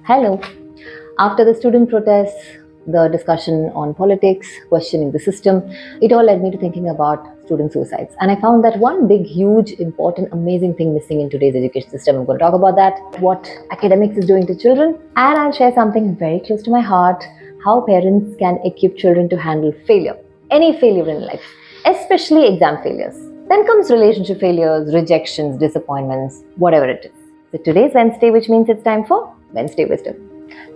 Hello. After the student protests, the discussion on politics, questioning the system, it all led me to thinking about student suicides. And I found that one big, huge, important, amazing thing missing in today's education system. I'm going to talk about that, what academics is doing to children, and I'll share something very close to my heart, how parents can equip children to handle failure, any failure in life, especially exam failures. Then comes relationship failures, rejections, disappointments, whatever it is. So today's Wednesday, which means it's time for Wednesday Wisdom.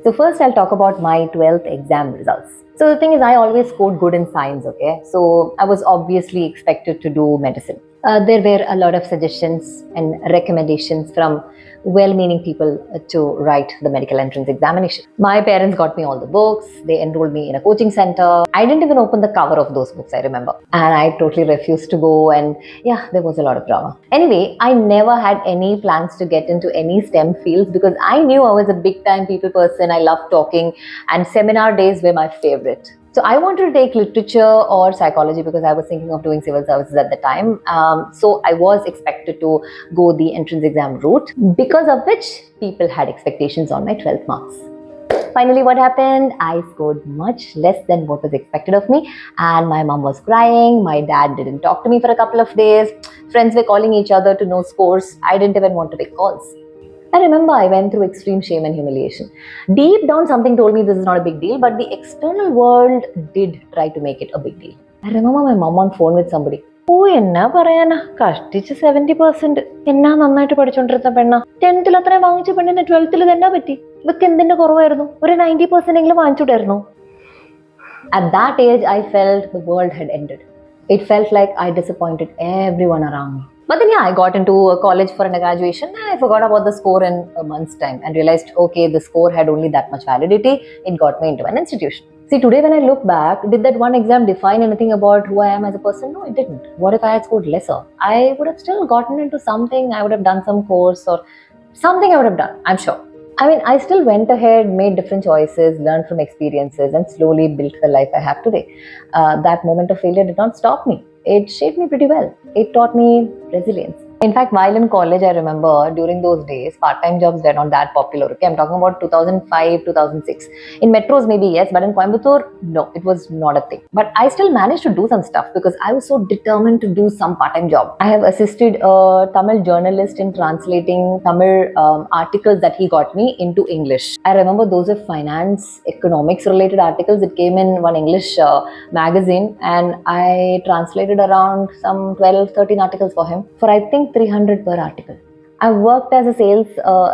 So first I'll talk about my 12th exam results. So the thing is, I always scored good in science, okay? So I was obviously expected to do medicine. There were a lot of suggestions and recommendations from well-meaning people to write the medical entrance examination. My parents got me all the books. They enrolled me in a coaching center. I didn't even open the cover of those books, I remember. And I totally refused to go, and yeah, there was a lot of drama. Anyway, I never had any plans to get into any STEM fields because I knew I was a big-time people person. I loved talking, and seminar days were my favorite. So I wanted to take literature or psychology because I was thinking of doing civil services at the time. So I was expected to go the entrance exam route, because of which people had expectations on my 12th marks. Finally, what happened? I scored much less than what was expected of me, and my mom was crying. My dad didn't talk to me for a couple of days. Friends were calling each other to know scores. I didn't even want to take calls. I remember I went through extreme shame and humiliation. Deep down, something told me this is not a big deal, but the external world did try to make it a big deal. I remember my mom on phone with somebody. ഓ എന്നാ പറയാനാ, കഷ്ടിച്ച് 70%. എന്നാ നന്നായിട്ട് പഠിച്ചോണ്ടിരുന്ന പെണ്ണ, 10th അത്രയും വാങ്ങിച്ച പെണ്ണിന് 12th തന്നെ പറ്റി. ഇവക്ക് എന്തിന്റെ കുറവായിരുന്നു? ഒരു 90% എങ്കിലും വാങ്ങിച്ചുകൂടായിരുന്നു. At that age, I felt the world had ended. It felt like I disappointed everyone around me. But then, yeah, I got into a college for a graduation, and I forgot about the score in a month's time and realized, okay, the score had only that much validity. It got me into an institution. See, today when I look back, did that one exam define anything about who I am as a person? No, it didn't. What if I had scored lesser? I would have still gotten into something. I would have done some course or something I would have done, I'm sure. I mean, I still went ahead, made different choices, learned from experiences, and slowly built the life I have today. That moment of failure did not stop me. It shaped me pretty well. It taught me resilience. In fact, while in college, I remember during those days, part-time jobs were not that popular. Okay, I'm talking about 2005, 2006. In metros, maybe yes, but in Coimbatore, no, it was not a thing. But I still managed to do some stuff because I was so determined to do some part-time job. I have assisted a Tamil journalist in translating Tamil articles that he got me into English. I remember those were finance, economics related articles. It came in one English magazine, and I translated around some 12, 13 articles for him for, I think, 300 per article. I worked as a sales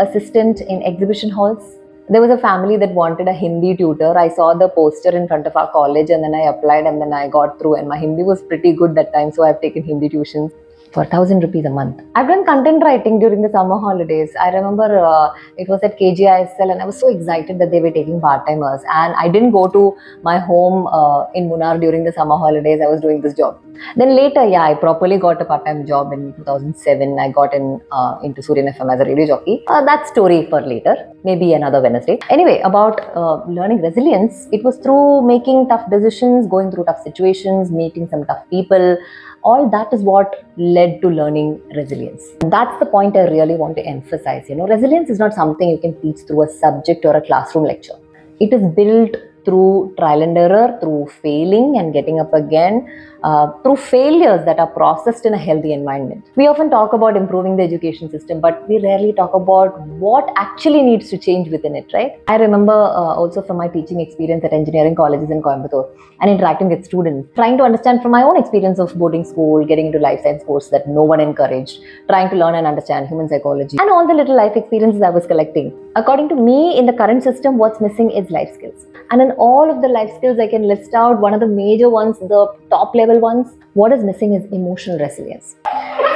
assistant in exhibition halls. There was a family that wanted a Hindi tutor. I saw the poster in front of our college, and then I applied, and then I got through, and my Hindi was pretty good that time, so I've taken Hindi tuitions for 1,000 rupees a month. I've done content writing during the summer holidays. I remember it was at KGISL, and I was so excited that they were taking part-timers, and I didn't go to my home in Munnar during the summer holidays. I was doing this job. Then later, yeah, I properly got a part-time job in 2007. I got into Suryan FM as a radio jockey. That story for later, maybe another Wednesday. Anyway, about learning resilience, it was through making tough decisions, going through tough situations, meeting some tough people. All that is what led to learning resilience. That's the point I really want to emphasize. Resilience is not something you can teach through a subject or a classroom lecture. It is built through trial and error, through failing and getting up again, through failures that are processed in a healthy environment. We often talk about improving the education system, but we rarely talk about what actually needs to change within it, right? I remember also from my teaching experience at engineering colleges in Coimbatore and interacting with students, trying to understand from my own experience of boarding school, getting into life science course that no one encouraged, trying to learn and understand human psychology, and all the little life experiences I was collecting. According to me, in the current system, what's missing is life skills. And in all of the life skills I can list out, one of the major ones, the top level ones, what is missing is emotional resilience.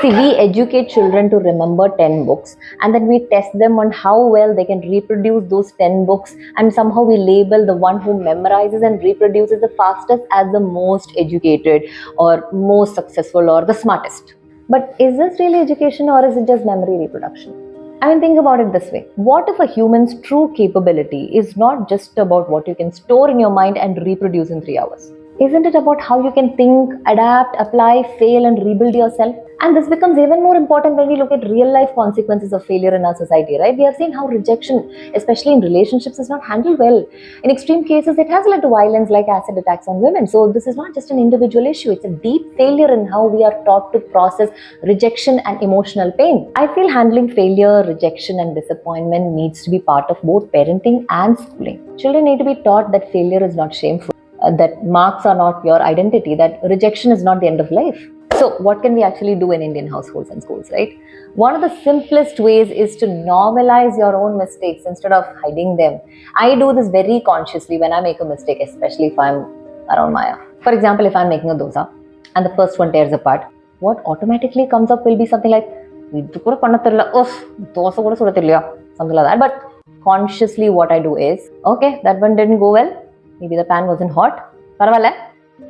See, we educate children to remember 10 books, and then we test them on how well they can reproduce those 10 books, and somehow we label the one who memorizes and reproduces the fastest as the most educated or most successful or the smartest. But is this really education, or is it just memory reproduction? I mean, think about it this way. What if a human's true capability is not just about what you can store in your mind and reproduce in 3 hours? Isn't it about how you can think, adapt, apply, fail, and rebuild yourself? And this becomes even more important when we look at real life consequences of failure in our society, right? We have seen how rejection, especially in relationships, is not handled well. In extreme cases, it has led to violence like acid attacks on women. So, this is not just an individual issue, it's a deep failure in how we are taught to process rejection and emotional pain. I feel handling failure, rejection, and disappointment needs to be part of both parenting and schooling. Children need to be taught that failure is not shameful, that marks are not your identity, that rejection is not the end of life. So, what can we actually do in Indian households and schools, right? One of the simplest ways is to normalize your own mistakes instead of hiding them. I do this very consciously when I make a mistake, especially if I'm around Maya. For example, if I'm making a dosa and the first one tears apart, what automatically comes up will be something like, "Idu kuda panna therilla, oof, dosa kuda suda therilla," something like that. But consciously, what I do is, okay, that one didn't go well. Maybe the pan wasn't hot. Paravalle.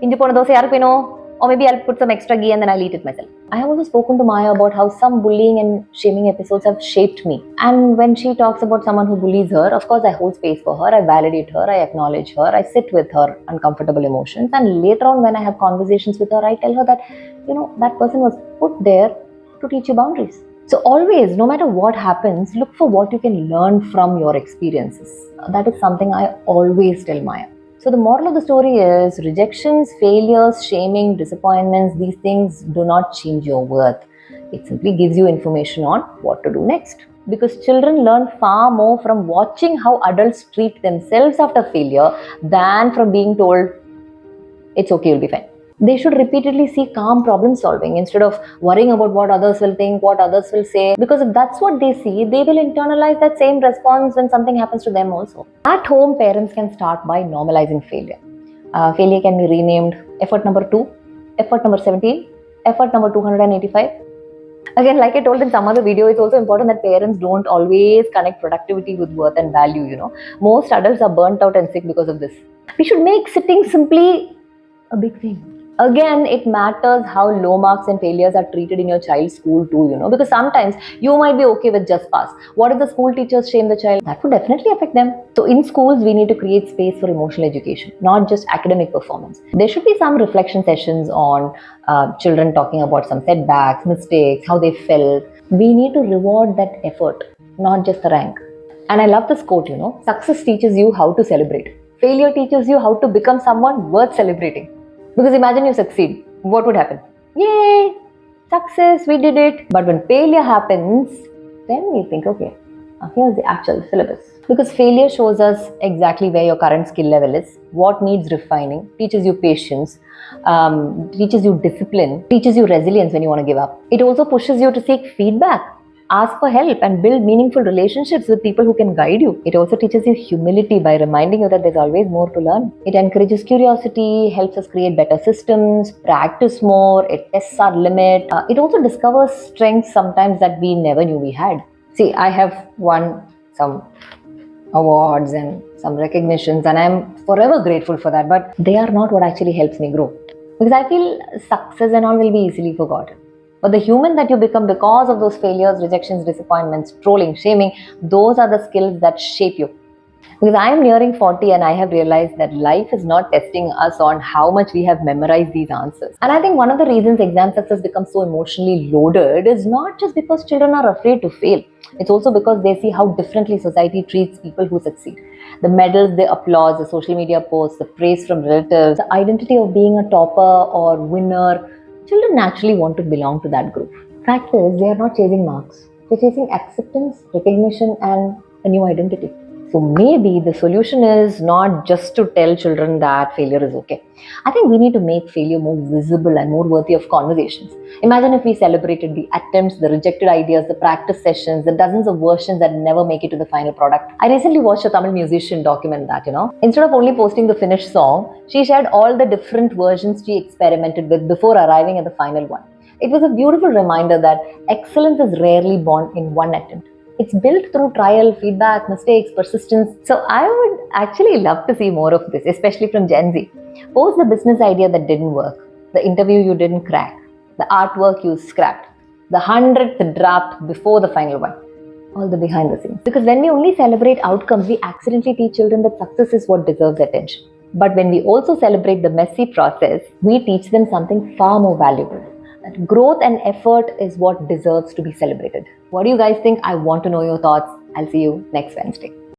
Inji pona dosa yaru pino. Or maybe I'll put some extra ghee and then I'll eat it myself. I have also spoken to Maya about how some bullying and shaming episodes have shaped me. And when she talks about someone who bullies her, of course, I hold space for her, I validate her, I acknowledge her, I sit with her uncomfortable emotions. And later on, when I have conversations with her, I tell her that, that person was put there to teach you boundaries. So, always, no matter what happens, look for what you can learn from your experiences. That is something I always tell Maya. So, the moral of the story is rejections, failures, shaming, disappointments, these things do not change your worth. It simply gives you information on what to do next. Because children learn far more from watching how adults treat themselves after failure than from being told, it's okay, you'll be fine. They should repeatedly see calm problem solving instead of worrying about what others will think, what others will say. Because if that's what they see, they will internalize that same response when something happens to them also. At home, parents can start by normalizing failure. Failure can be renamed effort number 2, effort number 17, effort number 285. Again, like I told in some other video, it's also important that parents don't always connect productivity with worth and value. Most adults are burnt out and sick because of this. We should make sitting simply a big thing. Again, it matters how low marks and failures are treated in your child's school too, because sometimes you might be okay with just pass. What if the school teachers shame the child? That would definitely affect them. So in schools, we need to create space for emotional education, not just academic performance. There should be some reflection sessions on children talking about some setbacks, mistakes, how they felt. We need to reward that effort, not just the rank. And I love this quote, success teaches you how to celebrate. Failure teaches you how to become someone worth celebrating. Because imagine you succeed, what would happen? Yay! Success, we did it. But when failure happens, then we think, okay, here's the actual syllabus. Because failure shows us exactly where your current skill level is, what needs refining, teaches you patience, teaches you discipline, teaches you resilience when you want to give up. It also pushes you to seek feedback, ask for help, and build meaningful relationships with people who can guide you. It also teaches you humility by reminding you that there's always more to learn. It encourages curiosity, helps us create better systems, practice more, it tests our limit. It also discovers strengths sometimes that we never knew we had. See, I have won some awards and some recognitions, and I'm forever grateful for that, but they are not what actually helps me grow. Because I feel success and all will be easily forgotten. But the human that you become because of those failures, rejections, disappointments, trolling, shaming, those are the skills that shape you. Because I am nearing 40 and I have realized that life is not testing us on how much we have memorized these answers. And I think one of the reasons exam success becomes so emotionally loaded is not just because children are afraid to fail. It's also because they see how differently society treats people who succeed. The medals, the applause, the social media posts, the praise from relatives, the identity of being a topper or winner. Children naturally want to belong to that group. Fact is, they are not chasing marks. They're chasing acceptance, recognition, and a new identity. So maybe the solution is not just to tell children that failure is okay. I think we need to make failure more visible and more worthy of conversations. Imagine if we celebrated the attempts, the rejected ideas, the practice sessions, the dozens of versions that never make it to the final product. I recently watched a Tamil musician document that. Instead of only posting the finished song, she shared all the different versions she experimented with before arriving at the final one. It was a beautiful reminder that excellence is rarely born in one attempt. It's built through trial, feedback, mistakes, persistence. So I would actually love to see more of this, especially from Gen Z. Post the business idea that didn't work, the interview you didn't crack, the artwork you scrapped, the 100th draft before the final one. All the behind the scenes. Because when we only celebrate outcomes, we accidentally teach children that success is what deserves attention. But when we also celebrate the messy process, we teach them something far more valuable. That growth and effort is what deserves to be celebrated. What do you guys think? I want to know your thoughts. I'll see you next Wednesday.